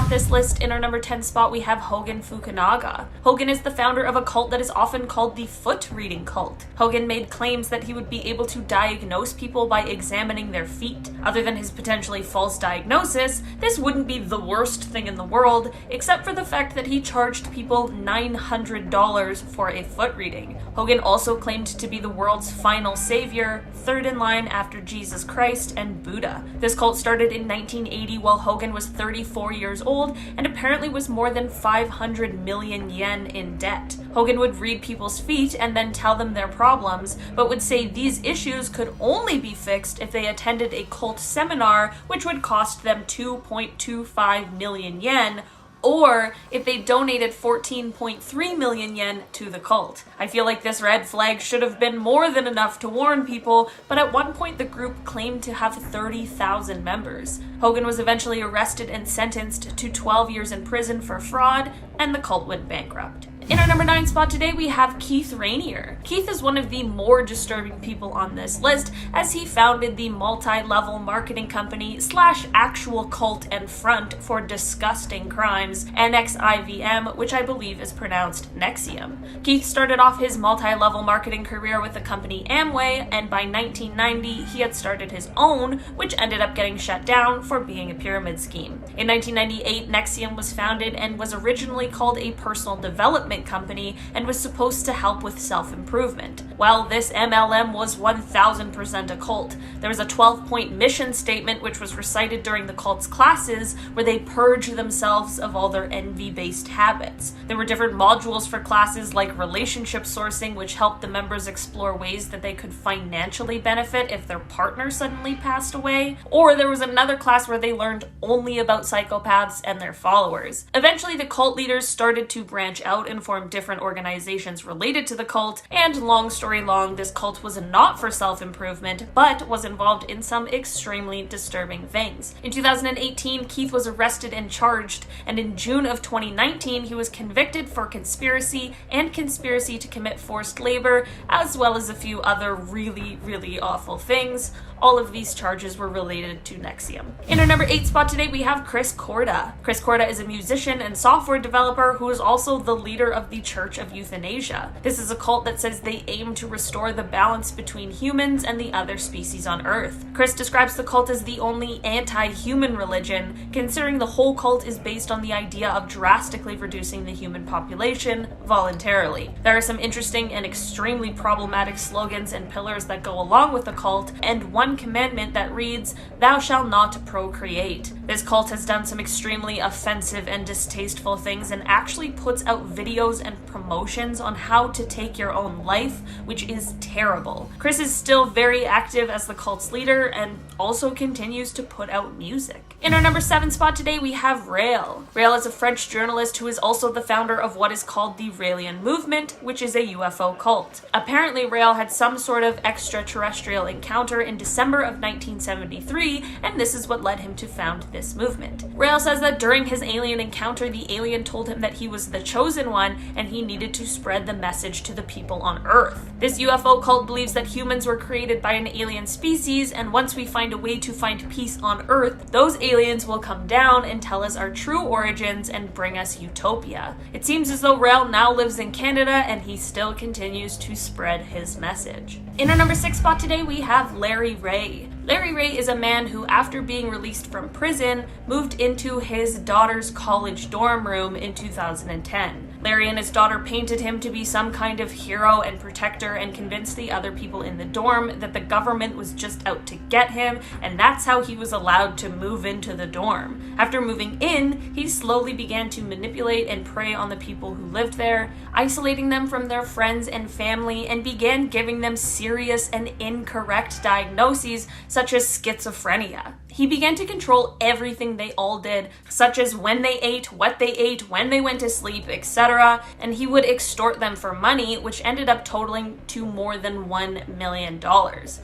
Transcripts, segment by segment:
off this list, in our number 10 spot, we have Hogen Fukunaga. Hogen is the founder of a cult that is often called the foot reading cult. Hogen made claims that he would be able to diagnose people by examining their feet. Other than his potentially false diagnosis, this wouldn't be the worst thing in the world, except for the fact that he charged people $900 for a foot reading. Hogen also claimed to be the world's final savior, third in line after Jesus Christ and Buddha. This cult started in 1980 while Hogen was 34 years old and apparently was more than 500 million yen in debt. Hogen would read people's feet and then tell them their problems, but would say these issues could only be fixed if they attended a cult seminar, which would cost them 2.25 million yen, or if they donated 14.3 million yen to the cult. I feel like this red flag should have been more than enough to warn people, but at one point the group claimed to have 30,000 members. Hogen was eventually arrested and sentenced to 12 years in prison for fraud, and the cult went bankrupt. In our number 9 spot today, we have Keith Rainier. Keith is one of the more disturbing people on this list, as he founded the multi-level marketing company / actual cult and front for disgusting crimes, NXIVM, which I believe is pronounced Nexium. Keith started off his multi-level marketing career with the company Amway, and by 1990, he had started his own, which ended up getting shut down for being a pyramid scheme. In 1998, Nexium was founded and was originally called a personal development company and was supposed to help with self-improvement. Well, this MLM was 1000% a cult. There was a 12-point mission statement which was recited during the cult's classes where they purged themselves of all their envy-based habits. There were different modules for classes like relationship sourcing, which helped the members explore ways that they could financially benefit if their partner suddenly passed away, or there was another class where they learned only about psychopaths and their followers. Eventually, the cult leaders started to branch out and form different organizations related to the cult, and long story long, this cult was not for self-improvement, but was involved in some extremely disturbing things. In 2018, Keith was arrested and charged, and in June of 2019, he was convicted for conspiracy and conspiracy to commit forced labor, as well as a few other really awful things. All of these charges were related to Nexium. In our number 8 spot today, we have Chris Korda. Chris Korda is a musician and software developer who is also the leader of the Church of Euthanasia. This is a cult that says they aim to restore the balance between humans and the other species on Earth. Chris describes the cult as the only anti-human religion, considering the whole cult is based on the idea of drastically reducing the human population voluntarily. There are some interesting and extremely problematic slogans and pillars that go along with the cult, and one commandment that reads, "Thou shalt not procreate." This cult has done some extremely offensive and distasteful things and actually puts out videos and promotions on how to take your own life, which is terrible. Chris is still very active as the cult's leader and also continues to put out music. In our number 7 spot today, we have Rael. Rael is a French journalist who is also the founder of what is called the Raelian movement, which is a UFO cult. Apparently, Rael had some sort of extraterrestrial encounter in December of 1973, and this is what led him to found this movement. Rael says that during his alien encounter, the alien told him that he was the chosen one and he needed to spread the message to the people on Earth. This UFO cult believes that humans were created by an alien species, and once we find a way to find peace on Earth, those aliens will come down and tell us our true origins and bring us utopia. It seems as though Rael now lives in Canada and he still continues to spread his message. In our number 6 spot today, we have Larry Ray. Larry Ray is a man who, after being released from prison, moved into his daughter's college dorm room in 2010. Larry and his daughter painted him to be some kind of hero and protector and convinced the other people in the dorm that the government was just out to get him, and that's how he was allowed to move into the dorm. After moving in, he slowly began to manipulate and prey on the people who lived there, isolating them from their friends and family, and began giving them serious and incorrect diagnoses such as schizophrenia. He began to control everything they all did, such as when they ate, what they ate, when they went to sleep, etc., and he would extort them for money, which ended up totaling to more than $1 million.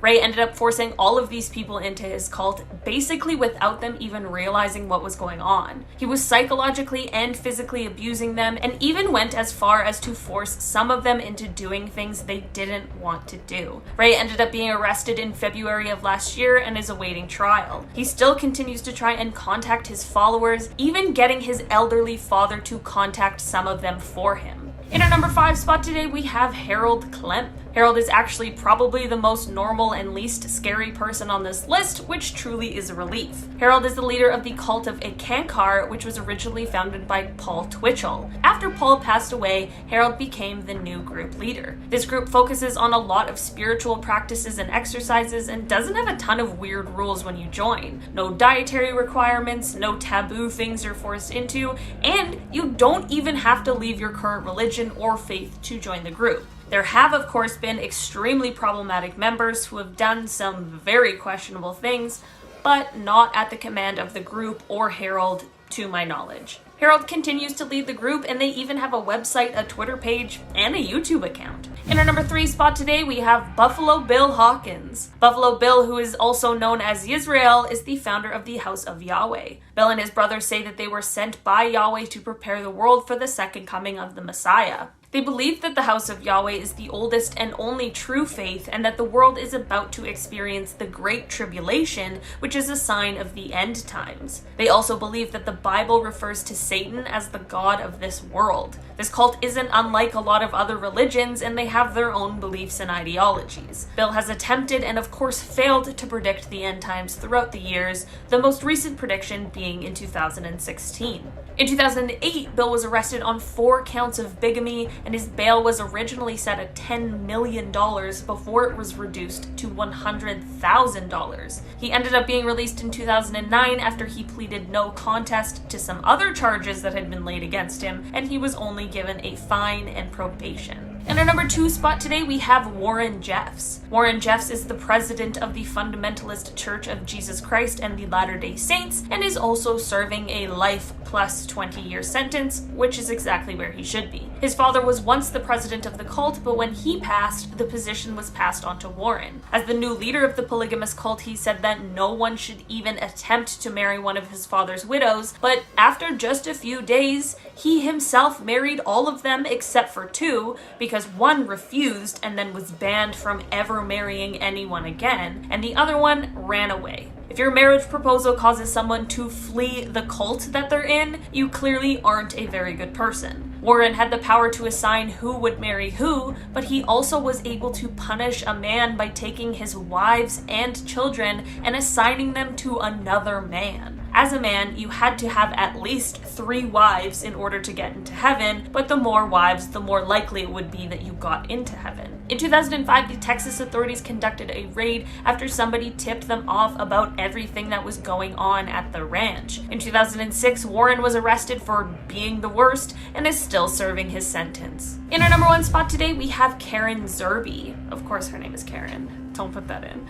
Ray ended up forcing all of these people into his cult, basically without them even realizing what was going on. He was psychologically and physically abusing them, and even went as far as to force some of them into doing things they didn't want to do. Ray ended up being arrested in February of last year and is awaiting trial. He still continues to try and contact his followers, even getting his elderly father to contact some of them for him. In our number 5 spot today, we have Harold Klemp. Harold is actually probably the most normal and least scary person on this list, which truly is a relief. Harold is the leader of the cult of Ekankar, which was originally founded by Paul Twitchell. After Paul passed away, Harold became the new group leader. This group focuses on a lot of spiritual practices and exercises and doesn't have a ton of weird rules when you join. No dietary requirements, no taboo things you're forced into, and you don't even have to leave your current religion or faith to join the group. There have, of course, been extremely problematic members who have done some very questionable things, but not at the command of the group or Harold, to my knowledge. Harold continues to lead the group, and they even have a website, a Twitter page, and a YouTube account. In our number 3 spot today, we have Buffalo Bill Hawkins. Buffalo Bill, who is also known as Yisrael, is the founder of the House of Yahweh. Bill and his brothers say that they were sent by Yahweh to prepare the world for the second coming of the Messiah. They believe that the House of Yahweh is the oldest and only true faith, and that the world is about to experience the Great Tribulation, which is a sign of the end times. They also believe that the Bible refers to Satan as the god of this world. This cult isn't unlike a lot of other religions, and they have their own beliefs and ideologies. Bill has attempted and of course failed to predict the end times throughout the years, the most recent prediction being in 2016. In 2008, Bill was arrested on 4 counts of bigamy, and his bail was originally set at $10 million before it was reduced to $100,000. He ended up being released in 2009 after he pleaded no contest to some other charges that had been laid against him, and he was only given a fine and probation. In our number 2 spot today, we have Warren Jeffs. Warren Jeffs is the president of the Fundamentalist Church of Jesus Christ and the Latter-day Saints, and is also serving a life plus 20-year sentence, which is exactly where he should be. His father was once the president of the cult, but when he passed, the position was passed on to Warren. As the new leader of the polygamous cult, he said that no one should even attempt to marry one of his father's widows, but after just a few days, he himself married all of them except for 2, because one refused and then was banned from ever marrying anyone again, and the other one ran away. If your marriage proposal causes someone to flee the cult that they're in, you clearly aren't a very good person. Warren had the power to assign who would marry who, but he also was able to punish a man by taking his wives and children and assigning them to another man. As a man, you had to have at least 3 wives in order to get into heaven, but the more wives, the more likely it would be that you got into heaven. In 2005, the Texas authorities conducted a raid after somebody tipped them off about everything that was going on at the ranch. In 2006, Warren was arrested for being the worst and is still serving his sentence. In our number 1 spot today, we have Karen Zerby. Of course her name is Karen. Don't put that in.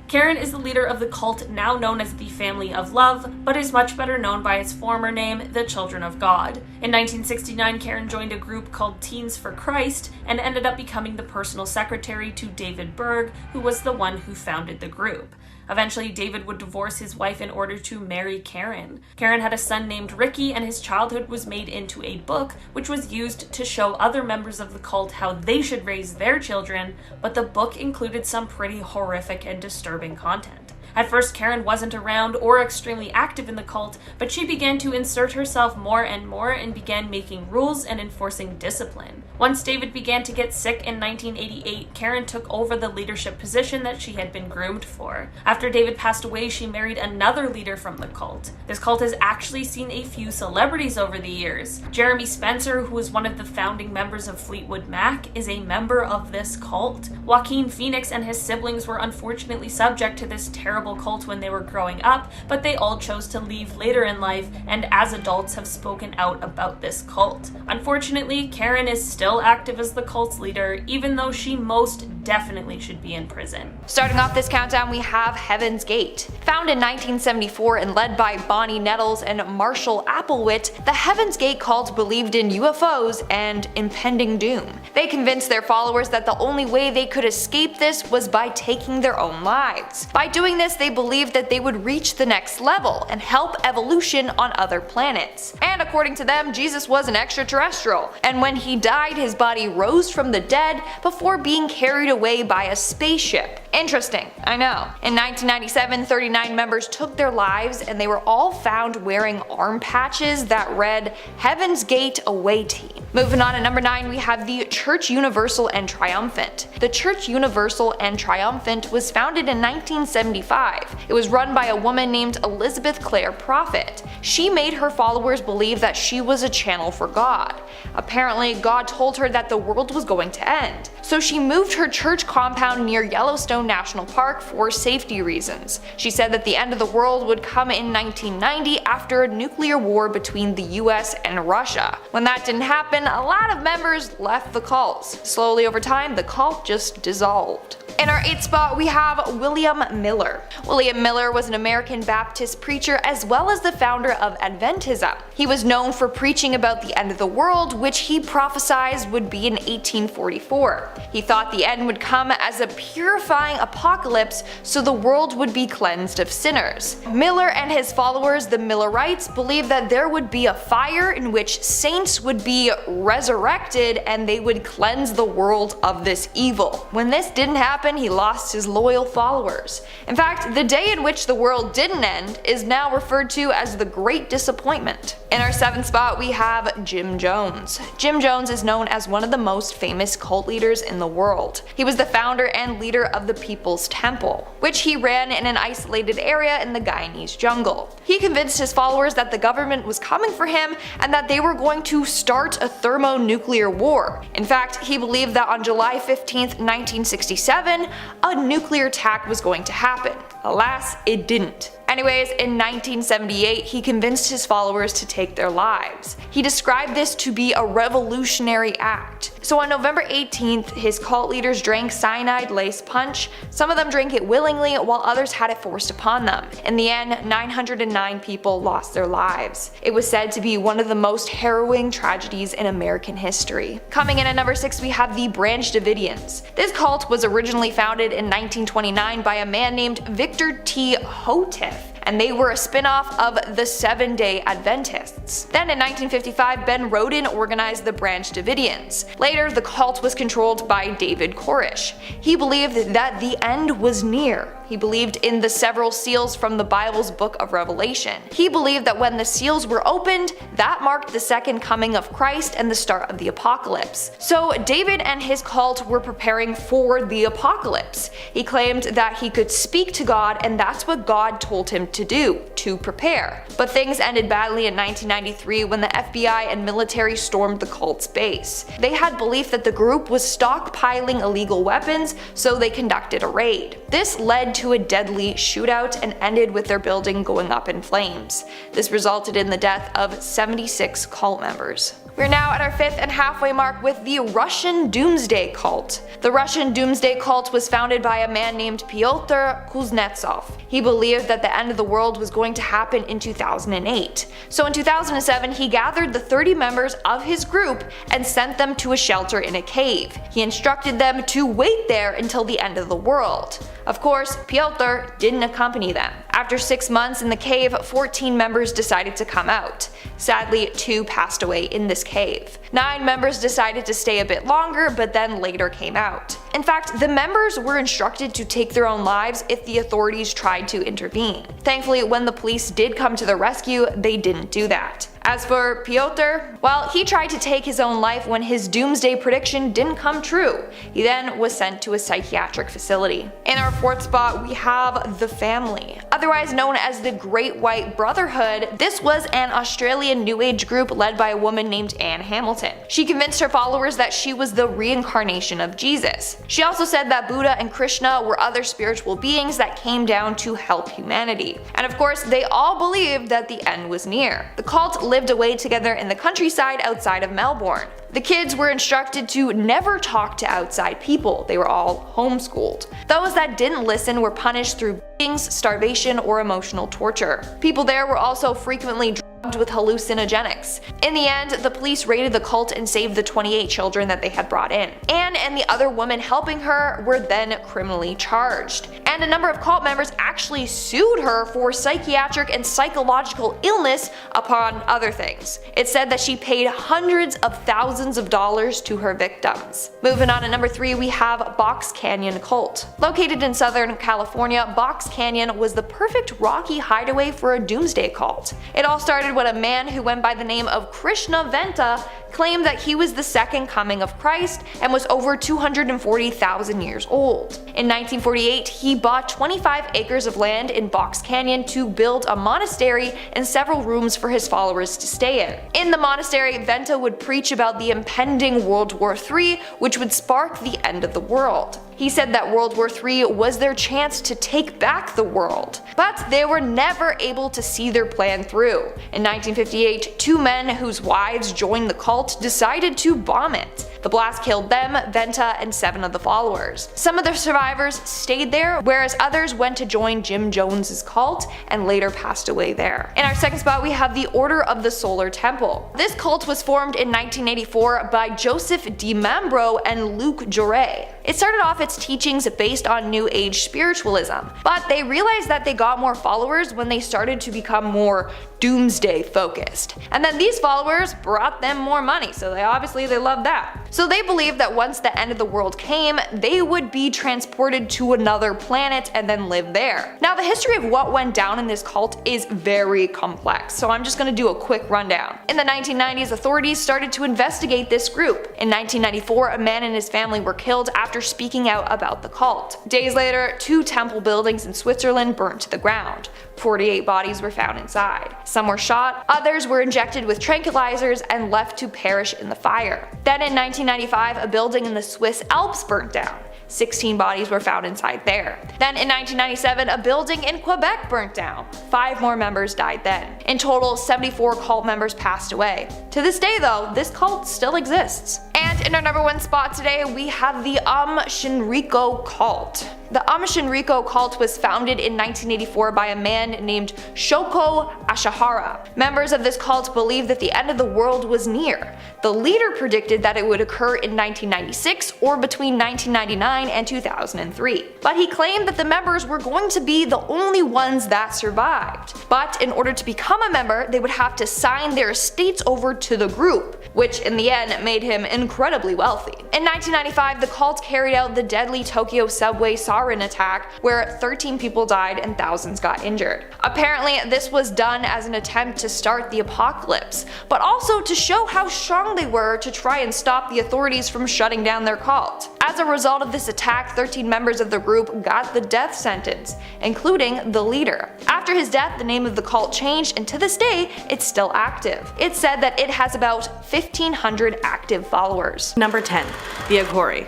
Karen is the leader of the cult now known as the Family of Love, but is much better known by its former name, the Children of God. In 1969, Karen joined a group called Teens for Christ and ended up becoming the personal secretary to David Berg, who was the one who founded the group. Eventually, David would divorce his wife in order to marry Karen. Karen had a son named Ricky, and his childhood was made into a book, which was used to show other members of the cult how they should raise their children, but the book included some pretty horrific and disturbing content. At first, Karen wasn't around or extremely active in the cult, but she began to insert herself more and more and began making rules and enforcing discipline. Once David began to get sick in 1988, Karen took over the leadership position that she had been groomed for. After David passed away, she married another leader from the cult. This cult has actually seen a few celebrities over the years. Jeremy Spencer, who was one of the founding members of Fleetwood Mac, is a member of this cult. Joaquin Phoenix and his siblings were unfortunately subject to this terrible cult when they were growing up, but they all chose to leave later in life and as adults have spoken out about this cult. Unfortunately, Karen is still active as the cult's leader, even though she most definitely should be in prison. Starting off this countdown, we have Heaven's Gate. Founded in 1974 and led by Bonnie Nettles and Marshall Applewhite, the Heaven's Gate cult believed in UFOs and impending doom. They convinced their followers that the only way they could escape this was by taking their own lives. By doing this, they believed that they would reach the next level and help evolution on other planets. And according to them, Jesus was an extraterrestrial, and when he died, his body rose from the dead before being carried away by a spaceship. Interesting. I know. In 1997, 39 members took their lives and they were all found wearing arm patches that read Heaven's Gate Away Team. Moving on to number 9, we have the Church Universal and Triumphant. The Church Universal and Triumphant was founded in 1975. It was run by a woman named Elizabeth Clare Prophet. She made her followers believe that she was a channel for God. Apparently, God told her that the world was going to end, so she moved her church compound near Yellowstone National Park for safety reasons. She said that the end of the world would come in 1990 after a nuclear war between the US and Russia. When that didn't happen, a lot of members left the cult. Slowly over time, the cult just dissolved. In our 8th spot, we have William Miller. William Miller was an American Baptist preacher as well as the founder of Adventism. He was known for preaching about the end of the world, which he prophesied would be in 1844. He thought the end would come as a purifying apocalypse so the world would be cleansed of sinners. Miller and his followers, the Millerites, believed that there would be a fire in which saints would be resurrected and they would cleanse the world of this evil. When this didn't happen, he lost his loyal followers. In fact, the day in which the world didn't end is now referred to as the Great Disappointment. In our 7th spot, we have Jim Jones. Jim Jones is known as one of the most famous cult leaders in the world. He was the founder and leader of the People's Temple, which he ran in an isolated area in the Guyanese jungle. He convinced his followers that the government was coming for him and that they were going to start a thermonuclear war. In fact, he believed that on July 15, 1967, a nuclear attack was going to happen. Alas, it didn't. Anyways, in 1978, he convinced his followers to take their lives. He described this to be a revolutionary act. So on November 18th, his cult leaders drank cyanide-laced punch. Some of them drank it willingly, while others had it forced upon them. In the end, 909 people lost their lives. It was said to be one of the most harrowing tragedies in American history. Coming in at number 6, we have the Branch Davidians. This cult was originally founded in 1929 by a man named Victor T. Houteff, and they were a spin-off of the Seventh-day Adventists. Then in 1955, Ben Roden organized the Branch Davidians. Later, the cult was controlled by David Koresh. He believed that the end was near. He believed in the several seals from the Bible's book of Revelation. He believed that when the seals were opened, that marked the second coming of Christ and the start of the apocalypse. So David and his cult were preparing for the apocalypse. He claimed that he could speak to God, and that's what God told him to do, to prepare. But things ended badly in 1993 when the FBI and military stormed the cult's base. They had belief that the group was stockpiling illegal weapons, so they conducted a raid. This led to a deadly shootout and ended with their building going up in flames. This resulted in the death of 76 cult members. We're now at our 5th and halfway mark with the Russian Doomsday Cult. The Russian Doomsday Cult was founded by a man named Pyotr Kuznetsov. He believed that the end of the world was going to happen in 2008. So in 2007, he gathered the 30 members of his group and sent them to a shelter in a cave. He instructed them to wait there until the end of the world. Of course, Pyotr didn't accompany them. After 6 months in the cave, 14 members decided to come out. Sadly, 2 passed away in this cave. 9 members decided to stay a bit longer, but then later came out. In fact, the members were instructed to take their own lives if the authorities tried to intervene. Thankfully, when the police did come to the rescue, they didn't do that. As for Pyotr, well, he tried to take his own life when his doomsday prediction didn't come true. He then was sent to a psychiatric facility. In our 4th spot, we have The Family. Otherwise known as the Great White Brotherhood, this was an Australian New Age group led by a woman named Anne Hamilton. She convinced her followers that she was the reincarnation of Jesus. She also said that Buddha and Krishna were other spiritual beings that came down to help humanity. And of course, they all believed that the end was near. The cult lived away together in the countryside outside of Melbourne. The kids were instructed to never talk to outside people. They were all homeschooled. Those that didn't listen were punished through beatings, starvation, or emotional torture. People there were also frequently with hallucinogenics. In the end, the police raided the cult and saved the 28 children that they had brought in. Anne and the other woman helping her were then criminally charged. And a number of cult members actually sued her for psychiatric and psychological illness upon other things. It said that she paid hundreds of thousands of dollars to her victims. Moving on to number 3, we have Box Canyon Cult. Located in Southern California, Box Canyon was the perfect rocky hideaway for a Doomsday cult. It all started when a man who went by the name of Krishna Venta claimed that he was the second coming of Christ and was over 240,000 years old. In 1948, he bought 25 acres of land in Box Canyon to build a monastery and several rooms for his followers to stay in. In the monastery, Venta would preach about the impending World War III, which would spark the end of the world. He said that World War III was their chance to take back the world, but they were never able to see their plan through. In 1958, 2 men whose wives joined the cult decided to bomb it. The blast killed them, Venta, and 7 of the followers. Some of the survivors stayed there, whereas others went to join Jim Jones's cult and later passed away there. In our second spot, we have the Order of the Solar Temple. This cult was formed in 1984 by Joseph DiMambro and Luc Jouret. It started off its teachings based on New Age spiritualism, but they realized that they got more followers when they started to become more Doomsday focused. And then these followers brought them more money, so they loved that. So they believed that once the end of the world came, they would be transported to another planet and then live there. Now, the history of what went down in this cult is very complex, so I'm just gonna do a quick rundown. In the 1990s, authorities started to investigate this group. In 1994, a man and his family were killed after speaking out about the cult. Days later, 2 temple buildings in Switzerland burnt to the ground. 48 bodies were found inside. Some were shot, others were injected with tranquilizers and left to perish in the fire. Then in 1995, a building in the Swiss Alps burnt down. 16 bodies were found inside there. Then in 1997, a building in Quebec burnt down. 5 more members died then. In total, 74 cult members passed away. To this day though, this cult still exists. And in our number 1 spot today, we have the Shinriko cult. The Shinriko cult was founded in 1984 by a man named Shoko Ashihara. Members of this cult believed that the end of the world was near. The leader predicted that it would occur in 1996 or between 1999 and 2003. But he claimed that the members were going to be the only ones that survived. But in order to become a member, they would have to sign their estates over to the group, which in the end made him incredibly wealthy. In 1995, the cult carried out the deadly Tokyo subway sarin attack, where 13 people died and thousands got injured. Apparently, this was done as an attempt to start the apocalypse, but also to show how strong they were to try and stop the authorities from shutting down their cult. As a result of this attack, 13 members of the group got the death sentence, including the leader. After his death, the name of the cult changed, and to this day, it's still active. It's said that it has about 1,500 active followers. Number 10. The Aghori.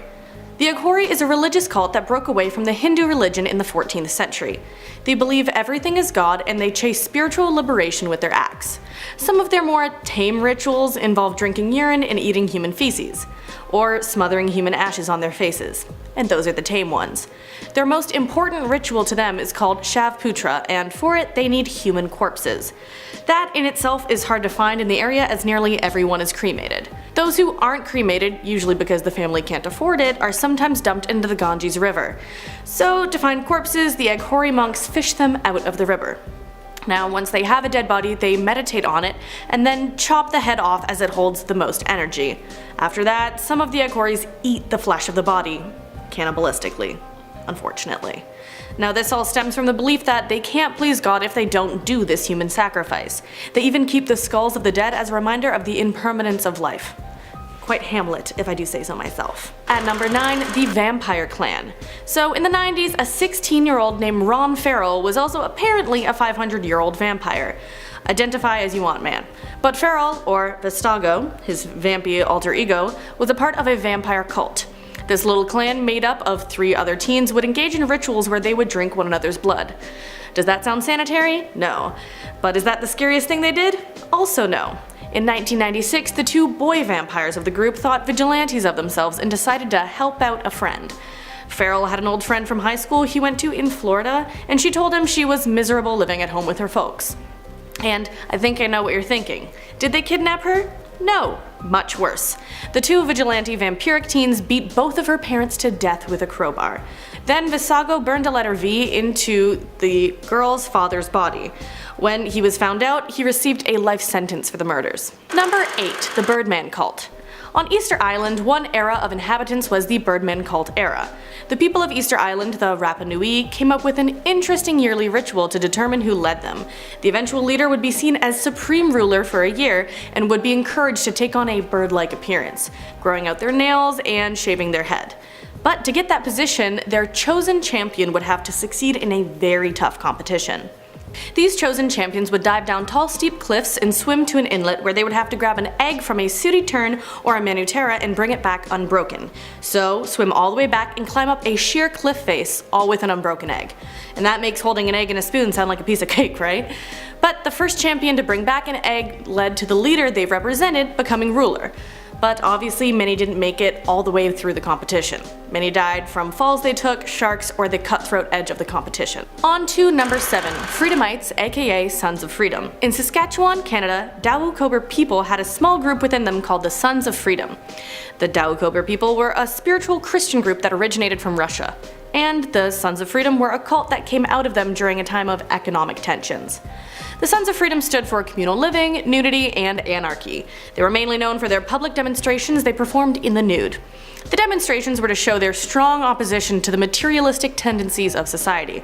The Aghori is a religious cult that broke away from the Hindu religion in the 14th century. They believe everything is God and they chase spiritual liberation with their acts. Some of their more tame rituals involve drinking urine and eating human feces, or smothering human ashes on their faces. And those are the tame ones. Their most important ritual to them is called Shav Putra, and for it they need human corpses. That in itself is hard to find in the area as nearly everyone is cremated. Those who aren't cremated, usually because the family can't afford it, are sometimes dumped into the Ganges River. So to find corpses, the Aghori monks fish them out of the river. Now, once they have a dead body, they meditate on it and then chop the head off as it holds the most energy. After that, some of the Aghoris eat the flesh of the body, cannibalistically, unfortunately. Now, this all stems from the belief that they can't please God if they don't do this human sacrifice. They even keep the skulls of the dead as a reminder of the impermanence of life. Quite Hamlet, if I do say so myself. At number 9, the Vampire Clan. So in the 90s, a 16-year-old named Ron Farrell was also apparently a 500-year-old vampire. Identify as you want, man. But Farrell, or Vestago, his vampy alter ego, was a part of a vampire cult. This little clan, made up of 3 other teens, would engage in rituals where they would drink one another's blood. Does that sound sanitary? No. But is that the scariest thing they did? Also no. In 1996, the 2 boy vampires of the group thought vigilantes of themselves and decided to help out a friend. Farrell had an old friend from high school he went to in Florida, and she told him she was miserable living at home with her folks. And I think I know what you're thinking. Did they kidnap her? No, much worse. The two vigilante vampiric teens beat both of her parents to death with a crowbar. Then Visago burned a letter V into the girl's father's body. When he was found out, he received a life sentence for the murders. Number 8. The Birdman Cult. On Easter Island, one era of inhabitants was the Birdman Cult era. The people of Easter Island, the Rapa Nui, came up with an interesting yearly ritual to determine who led them. The eventual leader would be seen as supreme ruler for a year and would be encouraged to take on a bird-like appearance, growing out their nails and shaving their head. But to get that position, their chosen champion would have to succeed in a very tough competition. These chosen champions would dive down tall steep cliffs and swim to an inlet where they would have to grab an egg from a Suri-tern or a Manutera and bring it back unbroken. So swim all the way back and climb up a sheer cliff face, all with an unbroken egg. And that makes holding an egg in a spoon sound like a piece of cake, right? But the first champion to bring back an egg led to the leader they represented becoming ruler. But obviously many didn't make it all the way through the competition. Many died from falls they took, sharks, or the cutthroat edge of the competition. On to number 7, Freedomites, aka Sons of Freedom. In Saskatchewan, Canada, Dawu-Cobra people had a small group within them called the Sons of Freedom. The Dawu-Cobra people were a spiritual Christian group that originated from Russia. And the Sons of Freedom were a cult that came out of them during a time of economic tensions. The Sons of Freedom stood for communal living, nudity, and anarchy. They were mainly known for their public demonstrations they performed in the nude. The demonstrations were to show their strong opposition to the materialistic tendencies of society,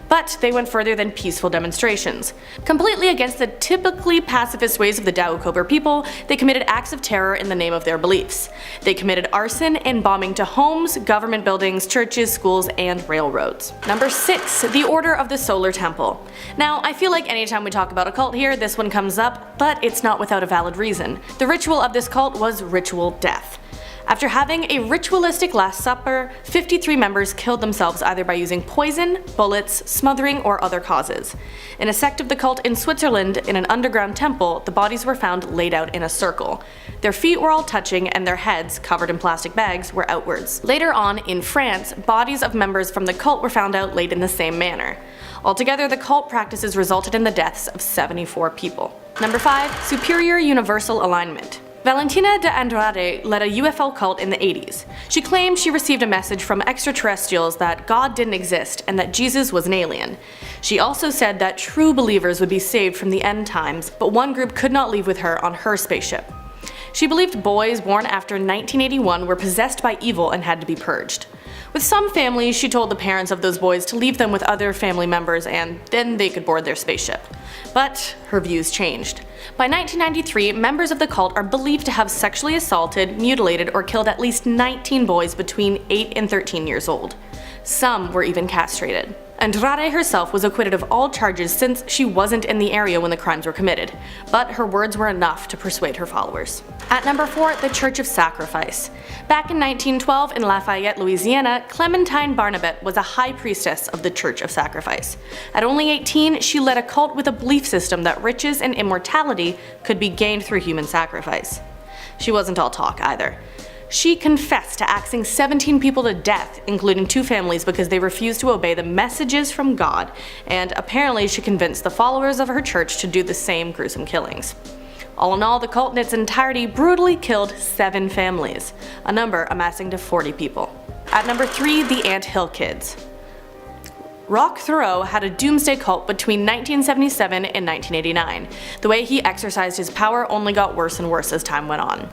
but they went further than peaceful demonstrations. Completely against the typically pacifist ways of the Dawu-Cobra people, they committed acts of terror in the name of their beliefs. They committed arson and bombing to homes, government buildings, churches, schools, and railroads. Number 6. The Order of the Solar Temple. Now, I feel like anytime we talk about a cult here, this one comes up, but it's not without a valid reason. The ritual of this cult was ritual death. After having a ritualistic Last Supper, 53 members killed themselves either by using poison, bullets, smothering, or other causes. In a sect of the cult in Switzerland, in an underground temple, the bodies were found laid out in a circle. Their feet were all touching and their heads, covered in plastic bags, were outwards. Later on, in France, bodies of members from the cult were found out laid in the same manner. Altogether, the cult practices resulted in the deaths of 74 people. Number 5. Superior Universal Alignment. Valentina de Andrade led a UFO cult in the 80s. She claimed she received a message from extraterrestrials that God didn't exist and that Jesus was an alien. She also said that true believers would be saved from the end times, but one group could not leave with her on her spaceship. She believed boys born after 1981 were possessed by evil and had to be purged. With some families, she told the parents of those boys to leave them with other family members and then they could board their spaceship. But her views changed. By 1993, members of the cult are believed to have sexually assaulted, mutilated, or killed at least 19 boys between 8 and 13 years old. Some were even castrated. Andrade herself was acquitted of all charges since she wasn't in the area when the crimes were committed, but her words were enough to persuade her followers. At number 4, the Church of Sacrifice. Back in 1912 in Lafayette, Louisiana, Clementine Barnabette was a high priestess of the Church of Sacrifice. At only 18, she led a cult with a belief system that riches and immortality could be gained through human sacrifice. She wasn't all talk either. She confessed to axing 17 people to death, including 2 families because they refused to obey the messages from God, and apparently she convinced the followers of her church to do the same gruesome killings. All in all, the cult in its entirety brutally killed 7 families, a number amassing to 40 people. At number 3, the Ant Hill Kids. Rock Thoreau had a Doomsday cult between 1977 and 1989. The way he exercised his power only got worse and worse as time went on.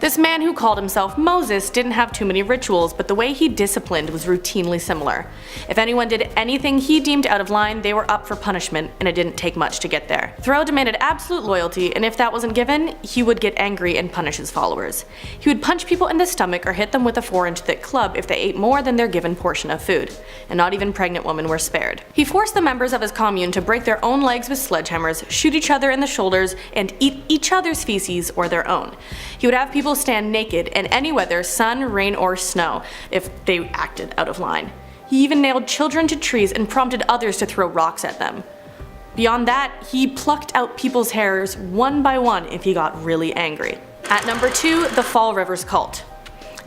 This man who called himself Moses didn't have too many rituals, but the way he disciplined was routinely similar. If anyone did anything he deemed out of line, they were up for punishment, and it didn't take much to get there. Thoreau demanded absolute loyalty, and if that wasn't given, he would get angry and punish his followers. He would punch people in the stomach or hit them with a 4-inch thick club if they ate more than their given portion of food, and not even pregnant women were spared. He forced the members of his commune to break their own legs with sledgehammers, shoot each other in the shoulders, and eat each other's feces or their own. He would have people stand naked in any weather, sun, rain, or snow, if they acted out of line. He even nailed children to trees and prompted others to throw rocks at them. Beyond that, he plucked out people's hairs one by one if he got really angry. At number 2, the Fall Rivers Cult.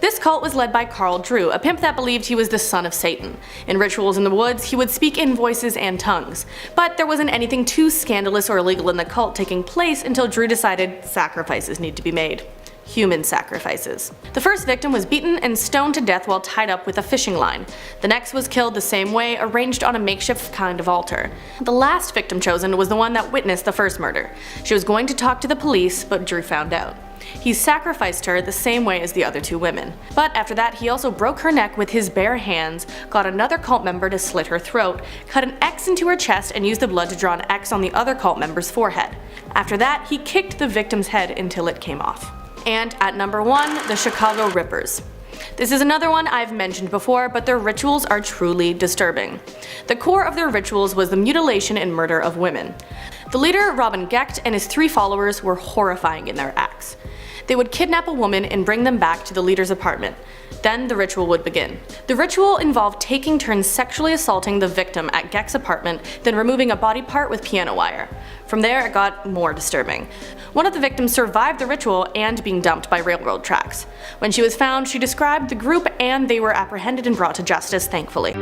This cult was led by Carl Drew, a pimp that believed he was the son of Satan. In rituals in the woods, he would speak in voices and tongues. But there wasn't anything too scandalous or illegal in the cult taking place until Drew decided sacrifices need to be made. Human sacrifices. The first victim was beaten and stoned to death while tied up with a fishing line. The next was killed the same way, arranged on a makeshift kind of altar. The last victim chosen was the one that witnessed the first murder. She was going to talk to the police, but Drew found out. He sacrificed her the same way as the other two women. But after that, he also broke her neck with his bare hands, got another cult member to slit her throat, cut an X into her chest, and used the blood to draw an X on the other cult member's forehead. After that, he kicked the victim's head until it came off. And at number 1, the Chicago Rippers. This is another one I've mentioned before, but their rituals are truly disturbing. The core of their rituals was the mutilation and murder of women. The leader, Robin Gecht, and his 3 followers were horrifying in their acts. They would kidnap a woman and bring them back to the leader's apartment. Then the ritual would begin. The ritual involved taking turns sexually assaulting the victim at Gecht's apartment, then removing a body part with piano wire. From there, it got more disturbing. One of the victims survived the ritual and being dumped by railroad tracks. When she was found, she described the group and they were apprehended and brought to justice, thankfully.